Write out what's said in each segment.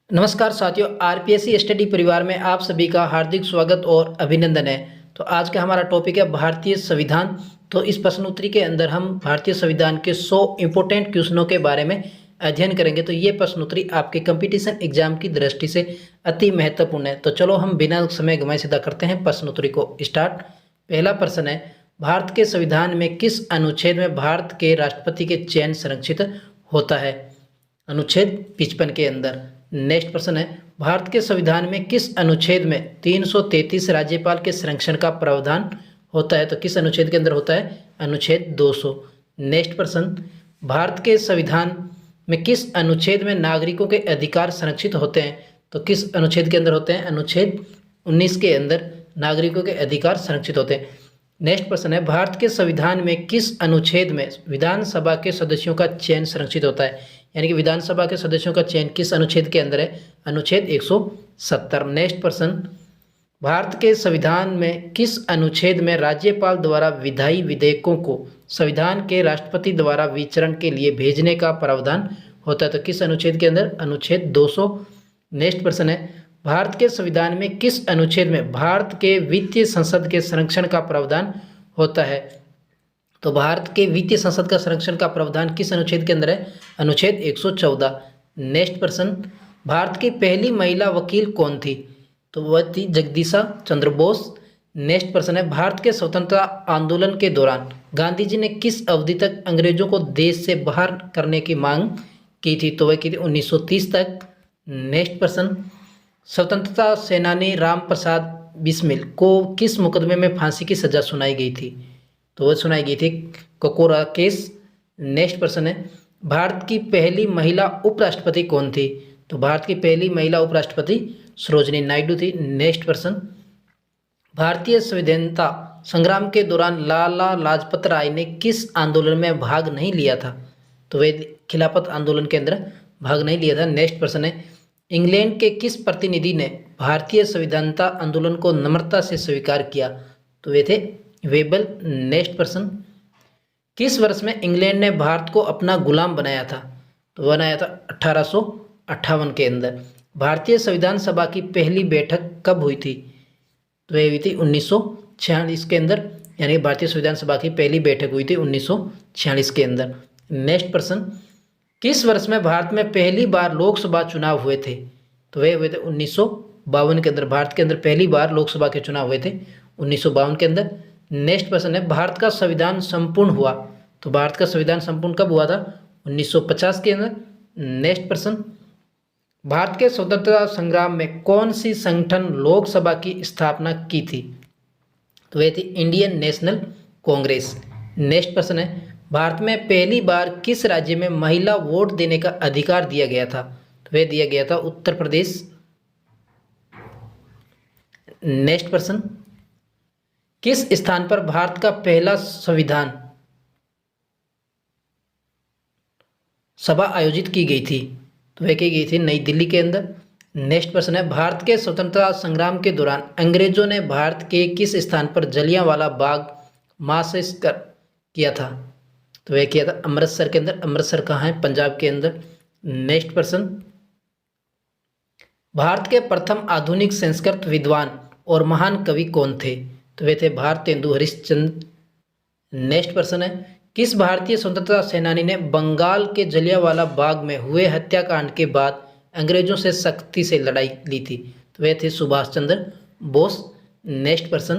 नमस्कार साथियों, RPSC study परिवार में आप सभी का हार्दिक स्वागत और अभिनंदन है। तो आज का हमारा टॉपिक है भारतीय संविधान। तो इस प्रश्नोत्तरी के अंदर हम भारतीय संविधान के 100 इम्पोर्टेंट क्वेश्चनों के बारे में अध्ययन करेंगे। तो ये प्रश्नोत्तरी आपके कंपटीशन एग्जाम की दृष्टि से अति महत्वपूर्ण है। तो चलो हम बिना समय गंवाए सीधा करते हैं प्रश्नोत्तरी को स्टार्ट। पहला प्रश्न है, भारत के संविधान में किस अनुच्छेद में भारत के राष्ट्रपति के चयन संरक्षित होता है? अनुच्छेद 55 के अंदर। नेक्स्ट प्रश्न है, भारत के संविधान में किस अनुच्छेद में 333 राज्यपाल के संरक्षण का प्रावधान होता है? तो किस अनुच्छेद के अंदर होता है? अनुच्छेद 200। नेक्स्ट प्रश्न, भारत के संविधान में किस अनुच्छेद में नागरिकों के अधिकार संरक्षित होते हैं? तो किस अनुच्छेद के अंदर होते हैं? अनुच्छेद 19 के अंदर नागरिकों के अधिकार संरक्षित होते हैं। नेक्स्ट प्रश्न है, भारत के संविधान में किस अनुच्छेद में विधानसभा के सदस्यों का चयन संरक्षित होता है? यानी कि विधानसभा के सदस्यों का चयन किस अनुच्छेद के अंदर है? अनुच्छेद 170। नेक्स्ट प्रश्न, भारत के संविधान में किस अनुच्छेद में राज्यपाल द्वारा विधायी विधेयकों को संविधान के राष्ट्रपति द्वारा विचरण के लिए भेजने का प्रावधान होता है? तो किस अनुच्छेद के अंदर? अनुच्छेद 200। नेक्स्ट प्रश्न है, भारत के संविधान में किस अनुच्छेद में भारत के वित्तीय संसद के संरक्षण का प्रावधान होता है? तो भारत के वित्तीय संसद का संरक्षण का प्रावधान किस अनुच्छेद के अंदर है? अनुच्छेद 114। नेक्स्ट प्रश्न, भारत की पहली महिला वकील कौन थी? तो वह थी जगदीशा चंद्र बोस। नेक्स्ट प्रश्न है, भारत के स्वतंत्रता आंदोलन के दौरान गांधी जी ने किस अवधि तक अंग्रेजों को देश से बाहर करने की मांग की थी? तो वह की थी 1930 तक। नेक्स्ट प्रश्न, स्वतंत्रता सेनानी राम प्रसाद बिस्मिल को किस मुकदमे में फांसी की सजा सुनाई गई थी? तो वह सुनाई गई थी ककोरा केस। नेक्स्ट प्रश्न है, भारत की पहली महिला उपराष्ट्रपति कौन थी? तो भारत की पहली महिला उपराष्ट्रपति सरोजिनी नायडू थी। नेक्स्ट प्रश्न, भारतीय संविधानता संग्राम के दौरान लाला लाजपत राय ने किस आंदोलन में भाग नहीं लिया था? तो वे खिलाफत आंदोलन के अंदर भाग नहीं लिया था। नेक्स्ट प्रश्न है, इंग्लैंड के किस प्रतिनिधि ने भारतीय संविधानता आंदोलन को नम्रता से स्वीकार किया? तो वे थे वेबल। नेक्स्ट प्रश्न, किस वर्ष में इंग्लैंड ने भारत को अपना गुलाम बनाया था? तो वह बनाया था 1858 के अंदर। भारतीय संविधान सभा की पहली बैठक कब हुई थी? तो वह हुई थी 1946 के अंदर। यानी भारतीय संविधान सभा की पहली बैठक हुई थी 1946 के अंदर। नेक्स्ट प्रश्न, किस वर्ष में भारत में पहली बार लोकसभा चुनाव हुए थे? तो वे हुए थे 1952 के अंदर। भारत के अंदर पहली बार लोकसभा के चुनाव हुए थे 1952 के अंदर। नेक्स्ट प्रश्न है, भारत का संविधान संपूर्ण हुआ? तो भारत का संविधान संपूर्ण कब हुआ था? 1950 के अंदर। नेक्स्ट प्रश्न, भारत के स्वतंत्रता संग्राम में कौन सी संगठन लोकसभा की स्थापना की थी? तो वह थी इंडियन नेशनल कांग्रेस। नेक्स्ट प्रश्न है, भारत में पहली बार किस राज्य में महिला वोट देने का अधिकार दिया गया था? तो वह दिया गया था उत्तर प्रदेश। नेक्स्ट प्रश्न, किस स्थान पर भारत का पहला संविधान सभा आयोजित की गई थी? तो वह की गई थी नई दिल्ली के अंदर। नेक्स्ट प्रश्न है, भारत के स्वतंत्रता संग्राम के दौरान अंग्रेजों ने भारत के किस स्थान पर जलियांवाला बाग मासकर किया था? तो वह किया था अमृतसर के अंदर। अमृतसर कहाँ है? पंजाब के अंदर। नेक्स्ट प्रश्न, भारत के प्रथम आधुनिक संस्कृत विद्वान और महान कवि कौन थे? तो वे थे भारतेंदु हरिश्चंद्र। नेक्स्ट प्रश्न है, किस भारतीय स्वतंत्रता सेनानी ने बंगाल के जलियांवाला बाग में हुए हत्याकांड के बाद अंग्रेजों से सख्ती से लड़ाई ली थी? तो वे थे सुभाष चंद्र बोस। नेक्स्ट प्रश्न,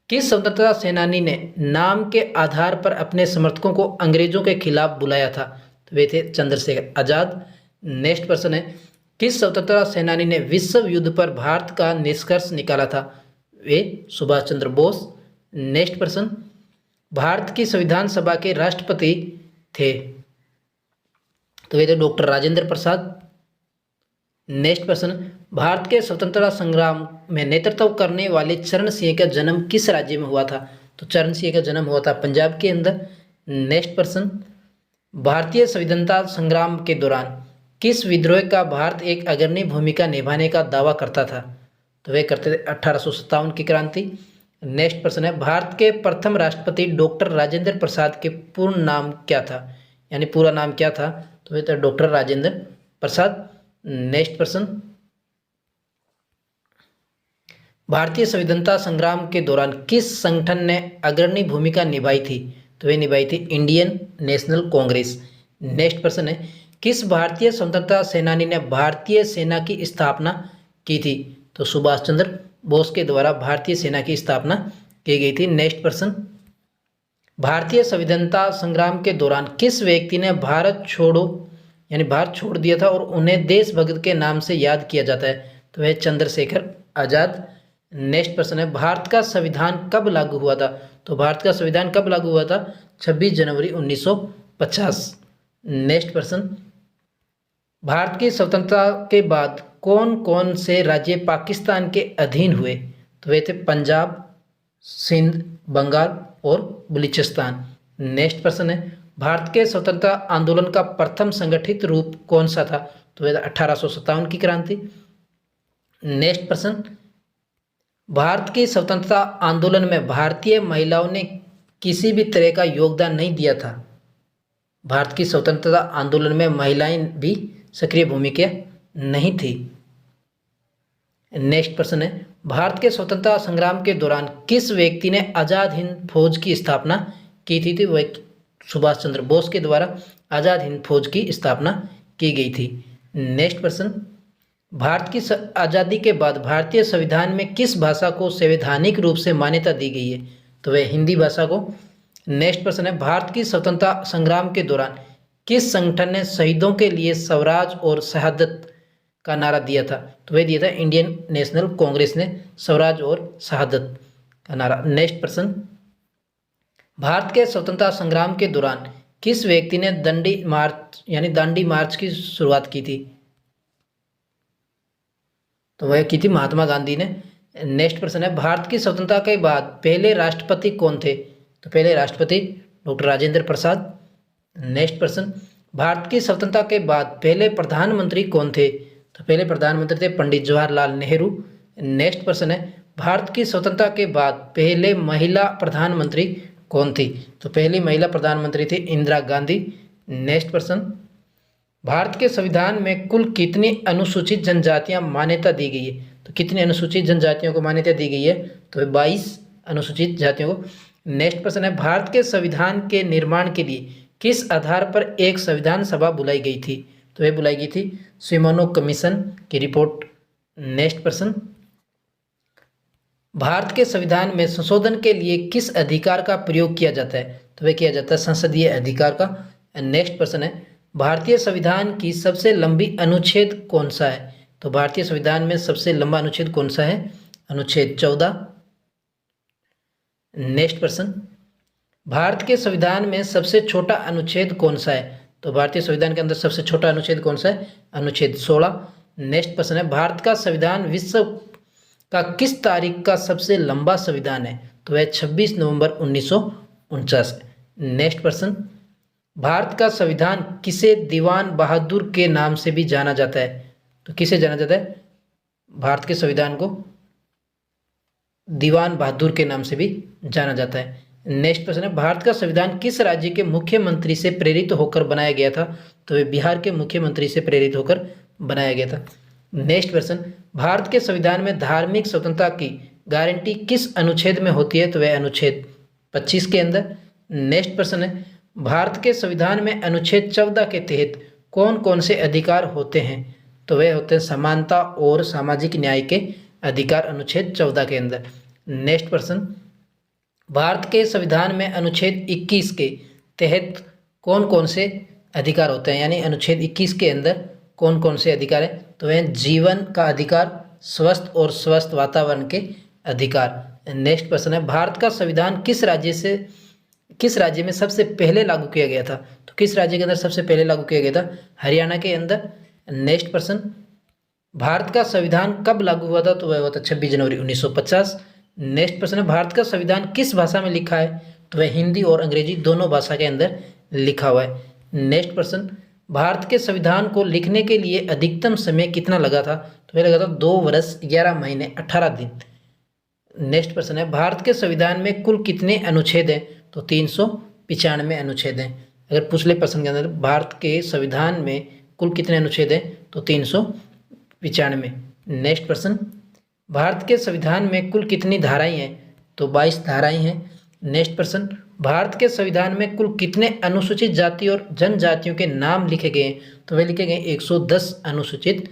किस स्वतंत्रता सेनानी ने नाम के आधार पर अपने समर्थकों को अंग्रेजों के खिलाफ बुलाया था? तो वे थे चंद्रशेखर आजाद। नेक्स्ट प्रश्न है, किस स्वतंत्रता सेनानी ने विश्व युद्ध पर भारत का निष्कर्ष निकाला था? वे सुभाष चंद्र बोस। नेक्स्ट प्रश्न, भारत की संविधान सभा के राष्ट्रपति थे? तो वे थे डॉक्टर राजेंद्र प्रसाद। नेक्स्ट प्रश्न, भारत के स्वतंत्रता संग्राम में नेतृत्व करने वाले चरण सिंह का जन्म किस राज्य में हुआ था? तो चरण सिंह का जन्म हुआ था पंजाब के अंदर। नेक्स्ट प्रश्न, भारतीय संविधानता संग्राम के दौरान किस विद्रोह का भारत एक अग्रणी भूमिका निभाने का दावा करता था? तो वे करते थे 1857 की क्रांति। नेक्स्ट प्रश्न है, भारत के प्रथम राष्ट्रपति डॉक्टर राजेंद्र प्रसाद के पूर्ण नाम क्या था? यानी पूरा नाम क्या था? तो वे थे डॉक्टर राजेंद्र प्रसाद। नेक्स्ट प्रश्न, भारतीय संविधानता संग्राम के दौरान किस संगठन ने अग्रणी भूमिका निभाई थी? तो वे निभाई थी इंडियन नेशनल कांग्रेस। नेक्स्ट प्रश्न है, किस भारतीय स्वतंत्रता सेनानी ने भारतीय सेना की स्थापना की थी? तो सुभाष चंद्र बोस के द्वारा भारतीय सेना की स्थापना की गई थी। नेक्स्ट प्रश्न, भारतीय संविधानता संग्राम के दौरान किस व्यक्ति ने भारत छोड़ो यानी भारत छोड़ दिया था और उन्हें देशभक्त के नाम से याद किया जाता है? तो वह चंद्रशेखर आजाद। नेक्स्ट प्रश्न है, भारत का संविधान कब लागू हुआ था? तो भारत का संविधान कब लागू हुआ था? 26 जनवरी 1950। नेक्स्ट प्रश्न, भारत की स्वतंत्रता के बाद कौन कौन से राज्य पाकिस्तान के अधीन हुए? तो वे थे पंजाब, सिंध, बंगाल और बलूचिस्तान। नेक्स्ट प्रश्न है, भारत के स्वतंत्रता आंदोलन का प्रथम संगठित रूप कौन सा था? तो वह 1857 की क्रांति। नेक्स्ट प्रश्न, भारत की स्वतंत्रता आंदोलन में भारतीय महिलाओं ने किसी भी तरह का योगदान नहीं दिया था। भारत की स्वतंत्रता आंदोलन में महिलाएं भी सक्रिय भूमिका नहीं थी। नेक्स्ट प्रश्न है, भारत के स्वतंत्रता संग्राम के दौरान किस व्यक्ति ने आज़ाद हिंद फौज की स्थापना की थी? वह सुभाष चंद्र बोस के द्वारा आज़ाद हिंद फौज की स्थापना की गई थी। नेक्स्ट प्रश्न, भारत की आज़ादी के बाद भारतीय संविधान में किस भाषा को संवैधानिक रूप से मान्यता दी गई है? तो वह हिंदी भाषा को। नेक्स्ट प्रश्न है, भारत की स्वतंत्रता संग्राम के दौरान किस संगठन ने शहीदों के लिए स्वराज और शहादत का नारा दिया था? तो वह दिया था इंडियन नेशनल कांग्रेस ने स्वराज और शहादत का नारा। नेक्स्ट प्रश्न, भारत के स्वतंत्रता संग्राम के दौरान किस व्यक्ति ने दांडी मार्च की शुरुआत की थी? तो वह की थी महात्मा गांधी ने। नेक्स्ट प्रश्न है, भारत की स्वतंत्रता के बाद पहले राष्ट्रपति कौन थे? तो पहले राष्ट्रपति डॉक्टर राजेंद्र प्रसाद। नेक्स्ट प्रश्न, भारत की स्वतंत्रता के बाद पहले प्रधानमंत्री कौन थे? तो पहले प्रधानमंत्री थे पंडित जवाहरलाल नेहरू। नेक्स्ट प्रश्न है, भारत की स्वतंत्रता के बाद पहले महिला प्रधानमंत्री कौन थी? तो पहली महिला प्रधानमंत्री थी इंदिरा गांधी। नेक्स्ट प्रश्न, भारत के संविधान में कुल कितनी अनुसूचित जनजातियां मान्यता दी गई है? तो कितनी अनुसूचित जनजातियों को मान्यता दी गई है? तो 22 अनुसूचित जातियों को। नेक्स्ट प्रश्न है, भारत के संविधान के निर्माण के लिए किस आधार पर एक संविधान सभा बुलाई गई थी? तो वह बुलाई गई थी शिमोनो कमीशन की रिपोर्ट। नेक्स्ट प्रश्न, भारत के संविधान में संशोधन के लिए किस अधिकार का प्रयोग किया जाता है? तो वह किया जाता है संसदीय अधिकार का। नेक्स्ट प्रश्न है, भारतीय संविधान की सबसे लंबी अनुच्छेद कौन सा है? तो भारतीय संविधान में सबसे लंबा अनुच्छेद कौन सा है? अनुच्छेद 14। नेक्स्ट प्रश्न, भारत के संविधान में सबसे छोटा अनुच्छेद कौन सा है? तो भारतीय संविधान के अंदर सबसे छोटा अनुच्छेद कौन सा है? अनुच्छेद 16। नेक्स्ट प्रश्न है, भारत का संविधान विश्व का किस तारीख का सबसे लंबा संविधान है? तो वह 26 नवंबर 1949। नेक्स्ट प्रश्न, भारत का संविधान किसे दीवान बहादुर के नाम से भी जाना जाता है? तो किसे जाना जाता है? भारत के संविधान को दीवान बहादुर के नाम से भी जाना जाता है। नेक्स्ट प्रश्न है, भारत का संविधान किस राज्य के मुख्यमंत्री से प्रेरित होकर बनाया गया था? तो वह बिहार के मुख्यमंत्री से प्रेरित होकर बनाया गया था। नेक्स्ट प्रश्न, भारत के संविधान में धार्मिक स्वतंत्रता की गारंटी किस अनुच्छेद में होती है? तो वह अनुच्छेद 25 के अंदर। नेक्स्ट प्रश्न है, भारत के संविधान में अनुच्छेद 14 के तहत कौन कौन से अधिकार होते हैं? तो वे होते हैं समानता और सामाजिक न्याय के अधिकार अनुच्छेद 14 के अंदर। नेक्स्ट प्रश्न, भारत के संविधान में अनुच्छेद 21 के तहत कौन कौन से अधिकार होते हैं? यानी अनुच्छेद 21 के अंदर कौन कौन से अधिकार हैं? तो वह जीवन का अधिकार, स्वस्थ और स्वस्थ वातावरण के अधिकार। नेक्स्ट प्रश्न है, भारत का संविधान किस राज्य में सबसे पहले लागू किया गया था? तो किस राज्य के अंदर सबसे पहले लागू किया गया था? हरियाणा के अंदर। नेक्स्ट प्रश्न, भारत का संविधान कब लागू हुआ था? तो वह हुआ था 26 जनवरी 1950। नेक्स्ट प्रश्न है, भारत का संविधान किस भाषा में लिखा है? तो वह हिंदी और अंग्रेजी दोनों भाषा के अंदर लिखा हुआ है। नेक्स्ट प्रश्न, भारत के संविधान को लिखने के लिए अधिकतम समय कितना लगा था? तो वह लगा था 2 वर्ष 11 महीने 18 दिन। नेक्स्ट प्रश्न है, भारत के संविधान में कुल कितने अनुच्छेद हैं? तो 395 अनुच्छेद हैं। अगर पिछले प्रश्न के अंदर भारत के संविधान में कुल कितने अनुच्छेद हैं? तो 395। नेक्स्ट प्रश्न, भारत के संविधान में कुल कितनी धाराएं हैं? तो 22 धाराएं हैं। नेक्स्ट प्रश्न, भारत के संविधान में कुल कितने अनुसूचित जाति और जनजातियों के नाम लिखे गए हैं? तो वे लिखे गए 110 अनुसूचित।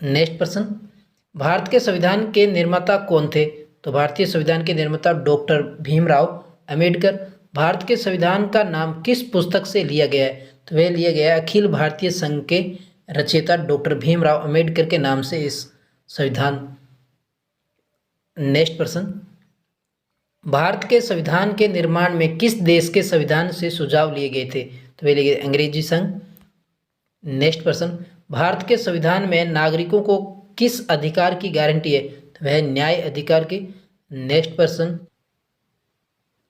नेक्स्ट प्रश्न, भारत के संविधान के निर्माता कौन थे? तो भारतीय संविधान के निर्माता डॉक्टर भीमराव अंबेडकर। भारत के संविधान का नाम किस पुस्तक से लिया गया है? तो वह लिया गया है अखिल भारतीय संघ के रचयिता डॉक्टर भीमराव अंबेडकर के नाम से इस संविधान। नेक्स्ट प्रश्न, भारत के संविधान के निर्माण में किस देश के संविधान से सुझाव लिए गए थे? तो वे लिए गए अंग्रेजी संघ। नेक्स्ट प्रश्न, भारत के संविधान में नागरिकों को किस अधिकार की गारंटी है? तो वह न्याय अधिकार की। नेक्स्ट प्रश्न,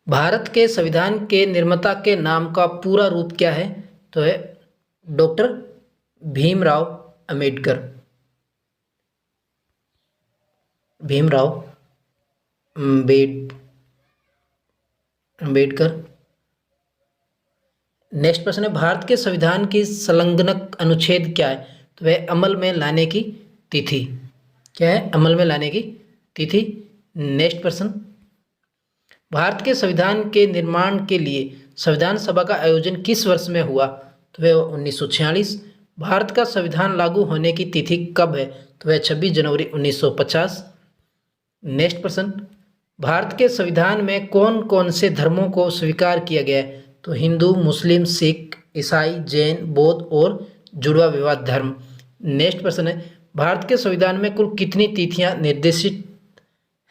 भारत के संविधान के निर्माता के नाम का पूरा रूप क्या है? तो है डॉक्टर भीमराव अंबेडकर। भीमराव अंबेडकर। नेक्स्ट प्रश्न है, भारत के संविधान की संलग्नक अनुच्छेद क्या है? तो वह अमल में लाने की तिथि। क्या है? अमल में लाने की तिथि। नेक्स्ट प्रश्न, भारत के संविधान के निर्माण के लिए संविधान सभा का आयोजन किस वर्ष में हुआ? तो वह 1946। भारत का संविधान लागू होने की तिथि कब है? तो वह 26 जनवरी 1950। नेक्स्ट प्रश्न, भारत के संविधान में कौन कौन से धर्मों को स्वीकार किया गया है? तो हिंदू, मुस्लिम, सिख, ईसाई, जैन, बौद्ध और जुड़वा विवाह धर्म। नेक्स्ट प्रश्न है, भारत के संविधान में कुल कितनी तिथियां निर्देशित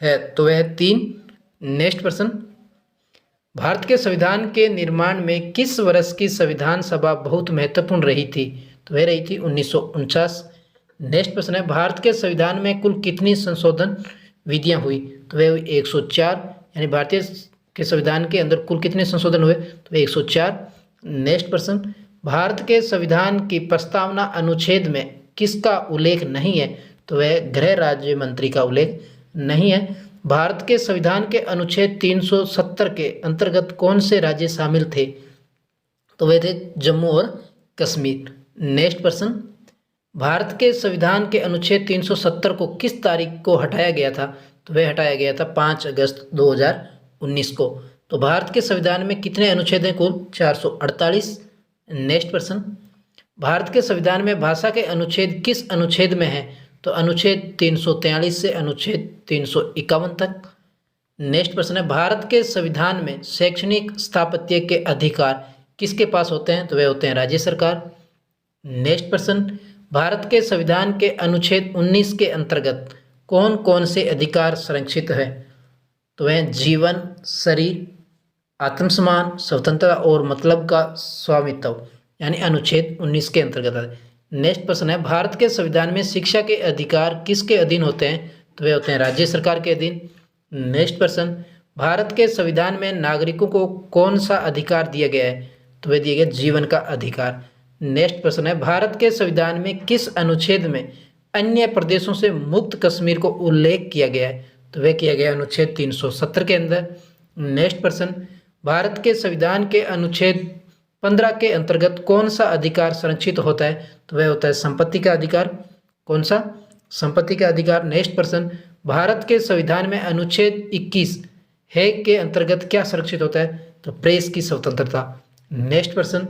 है? तो वह 3। नेक्स्ट प्रश्न, भारत के संविधान के निर्माण में किस वर्ष की संविधान सभा बहुत महत्वपूर्ण रही थी? तो वह रही थी 1949। नेक्स्ट प्रश्न है, भारत के संविधान में कुल कितनी संशोधन विधियां हुई? तो वह हुई 104। यानी भारतीय के संविधान के अंदर कुल कितने संशोधन हुए? तो वह 104। नेक्स्ट प्रश्न, भारत के संविधान की प्रस्तावना अनुच्छेद में किसका उल्लेख नहीं है? तो वह गृह राज्य मंत्री का उल्लेख नहीं है। भारत के संविधान के अनुच्छेद 370 के अंतर्गत कौन से राज्य शामिल थे? तो वे थे जम्मू और कश्मीर। नेक्स्ट प्रश्न, भारत के संविधान के अनुच्छेद 370 को किस तारीख को हटाया गया था? तो वह हटाया गया था 5 अगस्त 2019 को। तो भारत के संविधान में कितने अनुच्छेद हैं? कुल 448। नेक्स्ट प्रश्न, भारत के संविधान में भाषा के अनुच्छेद किस अनुच्छेद में है? तो अनुच्छेद 343 से अनुच्छेद 351 तक। नेक्स्ट प्रश्न है, भारत के संविधान में शैक्षणिक स्थापत्य के अधिकार किसके पास होते हैं? तो वे होते हैं राज्य सरकार। नेक्स्ट प्रश्न, भारत के संविधान के अनुच्छेद 19 के अंतर्गत कौन कौन से अधिकार संरक्षित है? तो वह जीवन, शरीर, आत्मसम्मान, स्वतंत्रता और मतलब का स्वामित्व, यानी अनुच्छेद 19 के अंतर्गत है। नेक्स्ट प्रश्न है, भारत के संविधान में शिक्षा के अधिकार किसके अधीन होते हैं? तो वे होते हैं राज्य सरकार के अधीन। नेक्स्ट प्रश्न, भारत के संविधान में नागरिकों को कौन सा अधिकार दिया गया है? तो वे दिया गया जीवन का अधिकार। नेक्स्ट प्रश्न है, भारत के संविधान में किस अनुच्छेद में अन्य प्रदेशों से मुक्त कश्मीर को उल्लेख किया गया है? तो वह किया गया अनुच्छेद 370 के अंदर। नेक्स्ट प्रश्न, भारत के संविधान के अनुच्छेद 15 के अंतर्गत कौन सा अधिकार संरक्षित होता है? तो वह होता है संपत्ति का अधिकार। कौन सा? संपत्ति का अधिकार। नेक्स्ट प्रश्न, भारत के संविधान में अनुच्छेद 21 है के अंतर्गत क्या संरक्षित होता है? तो प्रेस की स्वतंत्रता। नेक्स्ट प्रश्न,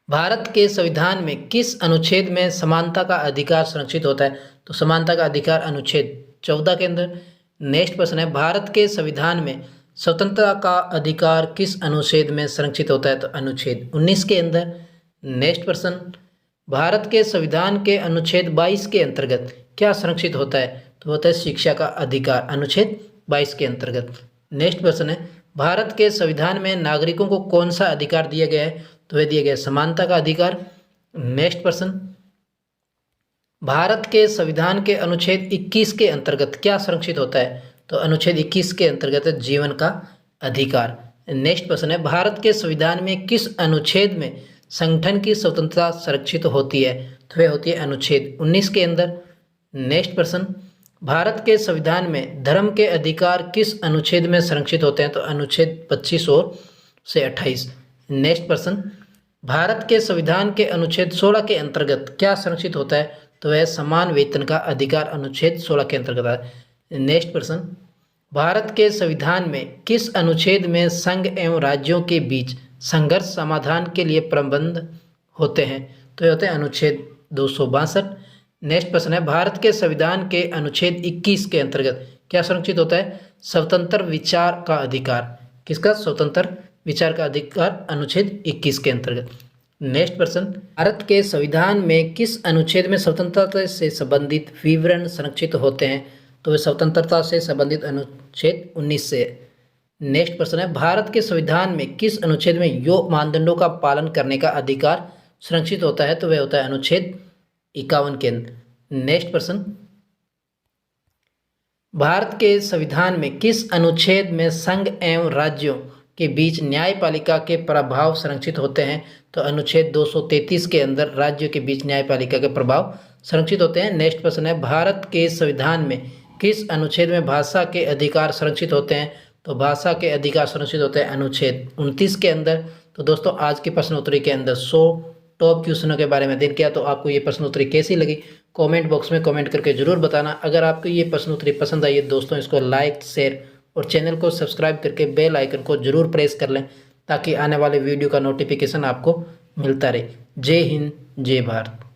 भारत के संविधान में किस अनुच्छेद में समानता का अधिकार संरक्षित होता है? तो समानता का अधिकार अनुच्छेद 14 के अंदर। नेक्स्ट प्रश्न है, भारत के संविधान में स्वतंत्रता का अधिकार किस अनुच्छेद में संरक्षित होता है? तो अनुच्छेद 19 के अंदर। नेक्स्ट प्रश्न, भारत के संविधान के अनुच्छेद 22 के अंतर्गत क्या संरक्षित होता है? तो होता है शिक्षा का अधिकार, अनुच्छेद 22 के अंतर्गत। नेक्स्ट प्रश्न है, भारत के संविधान में नागरिकों को कौन सा अधिकार दिया गया है? तो वह दिया गया समानता का अधिकार। नेक्स्ट प्रश्न, भारत के संविधान के अनुच्छेद 21 के अंतर्गत क्या संरक्षित होता है? तो अनुच्छेद 21 के अंतर्गत है जीवन का अधिकार। नेक्स्ट प्रश्न है, भारत के संविधान में किस अनुच्छेद में संगठन की स्वतंत्रता संरक्षित होती है? तो वह होती है अनुच्छेद 19 के अंदर। नेक्स्ट प्रश्न, भारत के संविधान में धर्म के अधिकार किस अनुच्छेद में संरक्षित होते हैं? तो अनुच्छेद 25 और से 28। नेक्स्ट प्रश्न, भारत के संविधान के अनुच्छेद 16 के अंतर्गत क्या संरक्षित होता है? तो वह समान वेतन का अधिकार अनुच्छेद 16 के अंतर्गत है। नेक्स्ट प्रश्न, भारत के संविधान में किस अनुच्छेद में संघ एवं राज्यों के बीच संघर्ष समाधान के लिए प्रबंध होते हैं? तो ये होते हैं अनुच्छेद 262। नेक्स्ट प्रश्न है, भारत के संविधान के अनुच्छेद 21 के अंतर्गत क्या संरक्षित होता है? स्वतंत्र विचार का अधिकार। किसका? स्वतंत्र विचार का अधिकार अनुच्छेद 21 के अंतर्गत। नेक्स्ट प्रश्न, भारत के संविधान में किस अनुच्छेद में स्वतंत्रता से संबंधित विवरण संरक्षित होते हैं? तो वे स्वतंत्रता से संबंधित अनुच्छेद 19 से। नेक्स्ट प्रश्न है, भारत के संविधान में किस अनुच्छेद में योग मानदंडों का पालन करने का अधिकार संरक्षित होता है? तो वह होता है अनुच्छेद 51 के अंदर। नेक्स्ट प्रश्न, भारत के संविधान में किस अनुच्छेद में संघ एवं राज्यों के बीच न्यायपालिका के प्रभाव संरक्षित होते हैं? तो अनुच्छेद 233 के अंदर राज्यों के बीच न्यायपालिका के प्रभाव संरक्षित होते हैं। नेक्स्ट प्रश्न है, भारत के संविधान में किस अनुच्छेद में भाषा के अधिकार संरक्षित होते हैं? तो भाषा के अधिकार संरक्षित होते हैं अनुच्छेद 29 के अंदर। तो दोस्तों, आज की प्रश्नोत्तरी के अंदर 100 टॉप क्वेश्चनों के बारे में देख किया। तो आपको ये प्रश्नोत्तरी कैसी लगी कमेंट बॉक्स में कमेंट करके जरूर बताना। अगर आपको ये प्रश्नोत्तरी पसंद आई है दोस्तों, इसको लाइक शेयर और चैनल को सब्सक्राइब करके बेल आइकन को जरूर प्रेस कर लें ताकि आने वाले वीडियो का नोटिफिकेशन आपको मिलता रहे। जय हिंद, जय भारत।